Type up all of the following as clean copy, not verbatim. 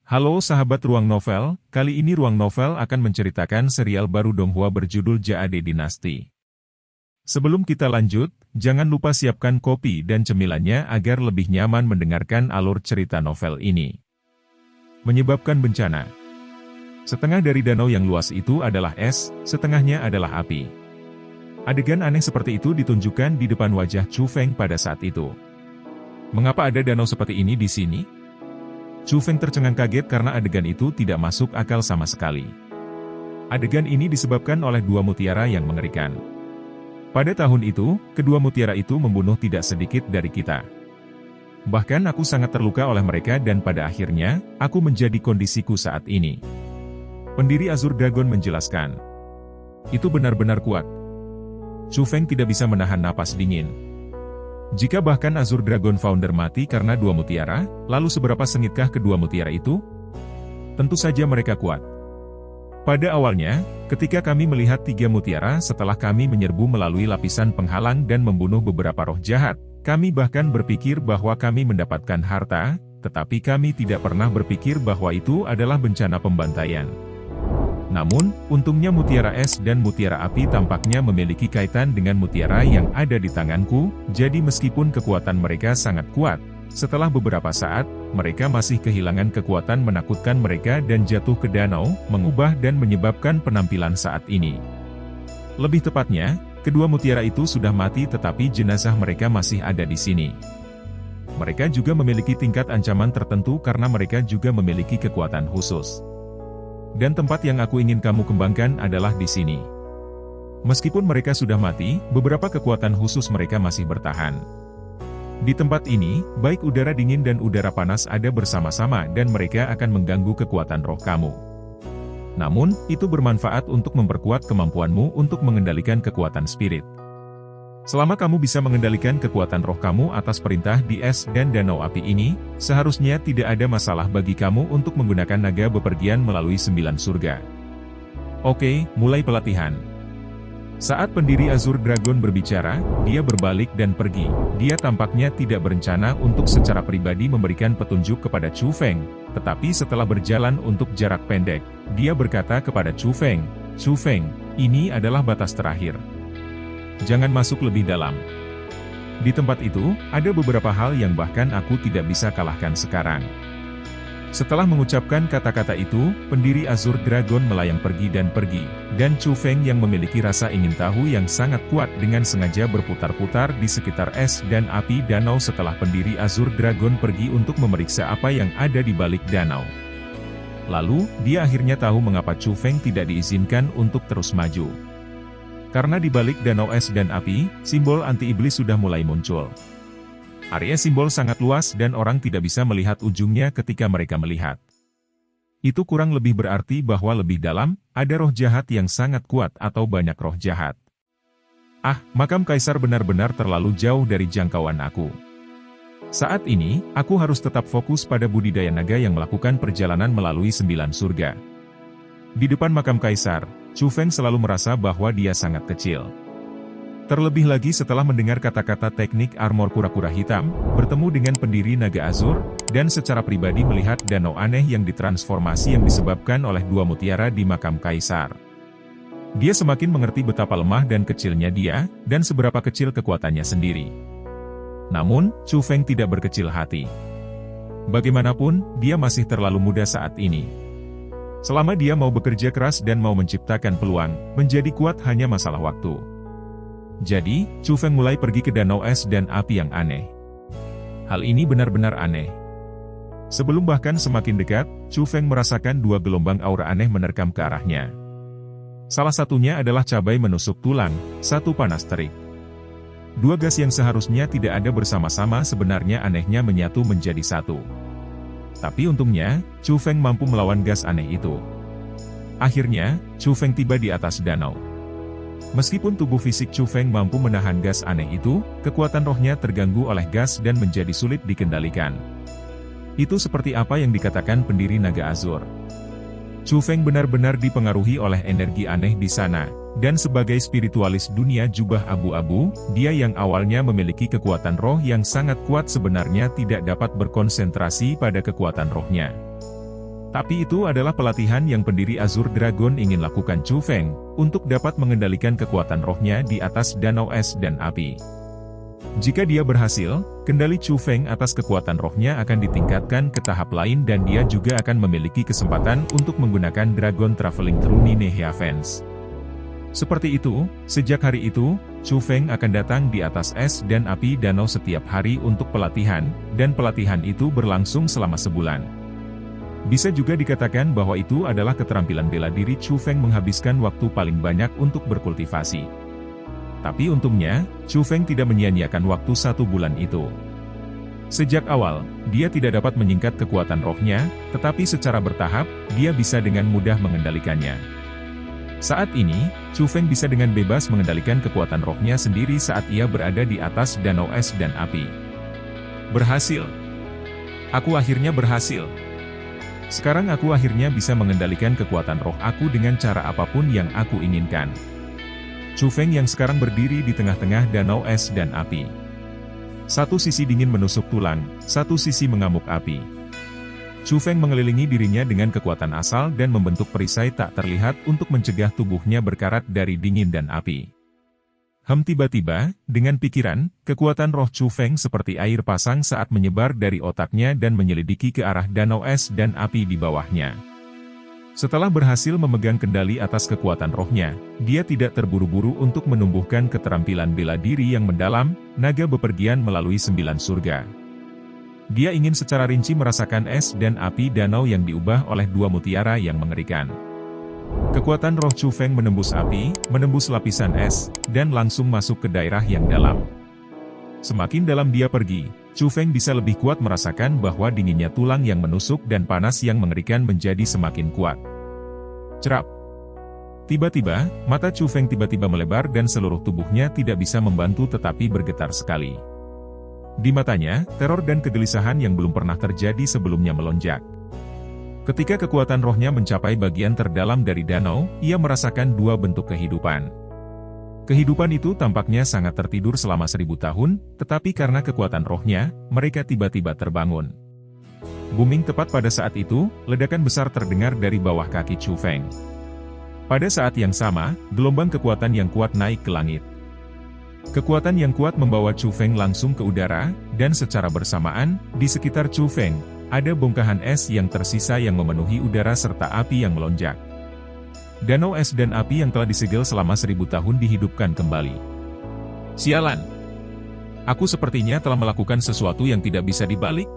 Halo sahabat Ruang Novel, kali ini Ruang Novel akan menceritakan serial baru Donghua berjudul Jade Dynasty. Sebelum kita lanjut, jangan lupa siapkan kopi dan cemilannya agar lebih nyaman mendengarkan alur cerita novel ini. Menyebabkan bencana. Setengah dari danau yang luas itu adalah es, setengahnya adalah api. Adegan aneh seperti itu ditunjukkan di depan wajah Chu Feng pada saat itu. Mengapa ada danau seperti ini di sini? Chu Feng tercengang kaget karena adegan itu tidak masuk akal sama sekali. Adegan ini disebabkan oleh dua mutiara yang mengerikan. Pada tahun itu, kedua mutiara itu membunuh tidak sedikit dari kita. Bahkan aku sangat terluka oleh mereka dan pada akhirnya, aku menjadi kondisiku saat ini. Pendiri Azure Dragon menjelaskan. Itu benar-benar kuat. Chu Feng tidak bisa menahan napas dingin. Jika bahkan Azure Dragon Founder mati karena dua mutiara, lalu seberapa sengitkah kedua mutiara itu? Tentu saja mereka kuat. Pada awalnya, ketika kami melihat tiga mutiara setelah kami menyerbu melalui lapisan penghalang dan membunuh beberapa roh jahat, kami bahkan berpikir bahwa kami mendapatkan harta, tetapi kami tidak pernah berpikir bahwa itu adalah bencana pembantaian. Namun, untungnya mutiara es dan mutiara api tampaknya memiliki kaitan dengan mutiara yang ada di tanganku, jadi meskipun kekuatan mereka sangat kuat, setelah beberapa saat, mereka masih kehilangan kekuatan menakutkan mereka dan jatuh ke danau, mengubah dan menyebabkan penampilan saat ini. Lebih tepatnya, kedua mutiara itu sudah mati tetapi jenazah mereka masih ada di sini. Mereka juga memiliki tingkat ancaman tertentu karena mereka juga memiliki kekuatan khusus. Dan tempat yang aku ingin kamu kembangkan adalah di sini. Meskipun mereka sudah mati, beberapa kekuatan khusus mereka masih bertahan. Di tempat ini, baik udara dingin dan udara panas ada bersama-sama dan mereka akan mengganggu kekuatan roh kamu. Namun, itu bermanfaat untuk memperkuat kemampuanmu untuk mengendalikan kekuatan spirit. Selama kamu bisa mengendalikan kekuatan roh kamu atas perintah di es dan danau api ini, seharusnya tidak ada masalah bagi kamu untuk menggunakan naga bepergian melalui 9 surga. Oke, mulai pelatihan. Saat pendiri Azure Dragon berbicara, dia berbalik dan pergi. Dia tampaknya tidak berencana untuk secara pribadi memberikan petunjuk kepada Chu Feng, tetapi setelah berjalan untuk jarak pendek, dia berkata kepada Chu Feng, "Chu Feng, ini adalah batas terakhir. Jangan masuk lebih dalam." Di tempat itu, ada beberapa hal yang bahkan aku tidak bisa kalahkan sekarang. Setelah mengucapkan kata-kata itu, pendiri Azure Dragon melayang pergi, dan Chu Feng yang memiliki rasa ingin tahu yang sangat kuat dengan sengaja berputar-putar di sekitar es dan api danau setelah pendiri Azure Dragon pergi untuk memeriksa apa yang ada di balik danau. Lalu, dia akhirnya tahu mengapa Chu Feng tidak diizinkan untuk terus maju. Karena di balik danau es dan api, simbol anti-iblis sudah mulai muncul. Area simbol sangat luas dan orang tidak bisa melihat ujungnya ketika mereka melihat. Itu kurang lebih berarti bahwa lebih dalam, ada roh jahat yang sangat kuat atau banyak roh jahat. Makam Kaisar benar-benar terlalu jauh dari jangkauan aku. Saat ini, aku harus tetap fokus pada budidaya naga yang melakukan perjalanan melalui 9 surga. Di depan makam Kaisar, Chu Feng selalu merasa bahwa dia sangat kecil. Terlebih lagi setelah mendengar kata-kata teknik armor kura-kura hitam, bertemu dengan pendiri Naga Azur, dan secara pribadi melihat danau aneh yang ditransformasi yang disebabkan oleh dua mutiara di makam Kaisar. Dia semakin mengerti betapa lemah dan kecilnya dia, dan seberapa kecil kekuatannya sendiri. Namun, Chu Feng tidak berkecil hati. Bagaimanapun, dia masih terlalu muda saat ini. Selama dia mau bekerja keras dan mau menciptakan peluang, menjadi kuat hanya masalah waktu. Jadi, Chu Feng mulai pergi ke danau es dan api yang aneh. Hal ini benar-benar aneh. Sebelum bahkan semakin dekat, Chu Feng merasakan dua gelombang aura aneh menerkam ke arahnya. Salah satunya adalah cabai menusuk tulang, satu panas terik. Dua gas yang seharusnya tidak ada bersama-sama sebenarnya anehnya menyatu menjadi satu. Tapi untungnya, Chu Feng mampu melawan gas aneh itu. Akhirnya, Chu Feng tiba di atas danau. Meskipun tubuh fisik Chu Feng mampu menahan gas aneh itu, kekuatan rohnya terganggu oleh gas dan menjadi sulit dikendalikan. Itu seperti apa yang dikatakan pendiri Naga Azur. Chu Feng benar-benar dipengaruhi oleh energi aneh di sana, dan sebagai spiritualis dunia jubah abu-abu, dia yang awalnya memiliki kekuatan roh yang sangat kuat sebenarnya tidak dapat berkonsentrasi pada kekuatan rohnya. Tapi itu adalah pelatihan yang pendiri Azure Dragon ingin lakukan Chu Feng, untuk dapat mengendalikan kekuatan rohnya di atas danau es dan api. Jika dia berhasil, kendali Chu Feng atas kekuatan rohnya akan ditingkatkan ke tahap lain dan dia juga akan memiliki kesempatan untuk menggunakan Dragon Traveling Through Nine Heavens. Seperti itu, sejak hari itu, Chu Feng akan datang di atas es dan api danau setiap hari untuk pelatihan, dan pelatihan itu berlangsung selama sebulan. Bisa juga dikatakan bahwa itu adalah keterampilan bela diri Chu Feng menghabiskan waktu paling banyak untuk berkultivasi. Tapi untungnya, Chu Feng tidak menyia-nyiakan waktu 1 bulan itu. Sejak awal, dia tidak dapat menyingkat kekuatan rohnya, tetapi secara bertahap, dia bisa dengan mudah mengendalikannya. Saat ini, Chu Feng bisa dengan bebas mengendalikan kekuatan rohnya sendiri saat ia berada di atas danau es dan api. Berhasil! Aku akhirnya berhasil! Sekarang aku akhirnya bisa mengendalikan kekuatan roh aku dengan cara apapun yang aku inginkan. Chu Feng yang sekarang berdiri di tengah-tengah danau es dan api. Satu sisi dingin menusuk tulang, satu sisi mengamuk api. Chu Feng mengelilingi dirinya dengan kekuatan asal dan membentuk perisai tak terlihat untuk mencegah tubuhnya berkarat dari dingin dan api. Tiba-tiba, dengan pikiran, kekuatan roh Chu Feng seperti air pasang saat menyebar dari otaknya dan menyelidiki ke arah danau es dan api di bawahnya. Setelah berhasil memegang kendali atas kekuatan rohnya, dia tidak terburu-buru untuk menumbuhkan keterampilan bela diri yang mendalam, naga bepergian melalui 9 surga. Dia ingin secara rinci merasakan es dan api danau yang diubah oleh 2 mutiara yang mengerikan. Kekuatan roh Chu Feng menembus api, menembus lapisan es, dan langsung masuk ke daerah yang dalam. Semakin dalam dia pergi, Chu Feng bisa lebih kuat merasakan bahwa dinginnya tulang yang menusuk dan panas yang mengerikan menjadi semakin kuat. Cerap! Tiba-tiba, mata Chu Feng tiba-tiba melebar dan seluruh tubuhnya tidak bisa membantu tetapi bergetar sekali. Di matanya, teror dan kegelisahan yang belum pernah terjadi sebelumnya melonjak. Ketika kekuatan rohnya mencapai bagian terdalam dari danau, ia merasakan 2 bentuk kehidupan. Kehidupan itu tampaknya sangat tertidur selama 1000 tahun, tetapi karena kekuatan rohnya, mereka tiba-tiba terbangun. Booming tepat pada saat itu, ledakan besar terdengar dari bawah kaki Chu Feng. Pada saat yang sama, gelombang kekuatan yang kuat naik ke langit. Kekuatan yang kuat membawa Chu Feng langsung ke udara, dan secara bersamaan, di sekitar Chu Feng, ada bongkahan es yang tersisa yang memenuhi udara serta api yang melonjak. Danau es dan api yang telah disegel selama 1000 tahun dihidupkan kembali. Sialan! Aku sepertinya telah melakukan sesuatu yang tidak bisa dibalik.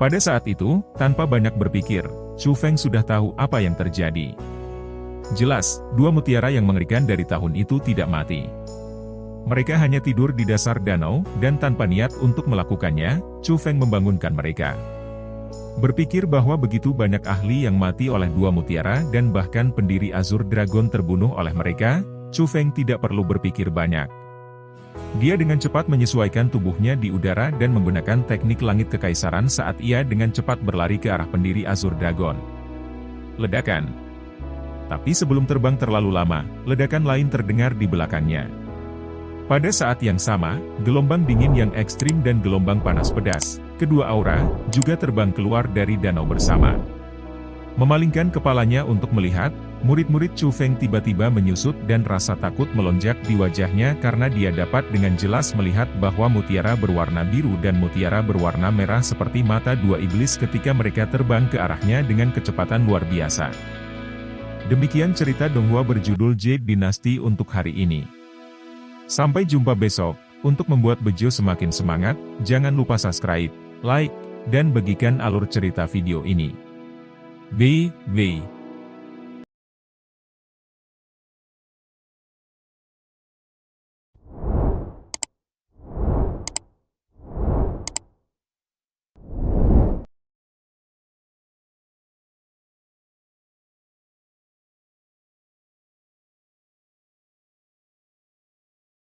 Pada saat itu, tanpa banyak berpikir, Chu Feng sudah tahu apa yang terjadi. Jelas, 2 mutiara yang mengerikan dari tahun itu tidak mati. Mereka hanya tidur di dasar danau, dan tanpa niat untuk melakukannya, Chu Feng membangunkan mereka. Berpikir bahwa begitu banyak ahli yang mati oleh 2 mutiara dan bahkan pendiri Azure Dragon terbunuh oleh mereka, Chu Feng tidak perlu berpikir banyak. Dia dengan cepat menyesuaikan tubuhnya di udara dan menggunakan teknik langit kekaisaran saat ia dengan cepat berlari ke arah pendiri Azure Dragon. Ledakan. Tapi sebelum terbang terlalu lama, ledakan lain terdengar di belakangnya. Pada saat yang sama, gelombang dingin yang ekstrim dan gelombang panas pedas, kedua aura, juga terbang keluar dari danau bersama. Memalingkan kepalanya untuk melihat, murid-murid Chu Feng tiba-tiba menyusut dan rasa takut melonjak di wajahnya karena dia dapat dengan jelas melihat bahwa mutiara berwarna biru dan mutiara berwarna merah seperti mata 2 iblis ketika mereka terbang ke arahnya dengan kecepatan luar biasa. Demikian cerita Donghua berjudul Jade Dynasty untuk hari ini. Sampai jumpa besok. Untuk membuat Bejo semakin semangat, jangan lupa subscribe, like, dan bagikan alur cerita video ini. BB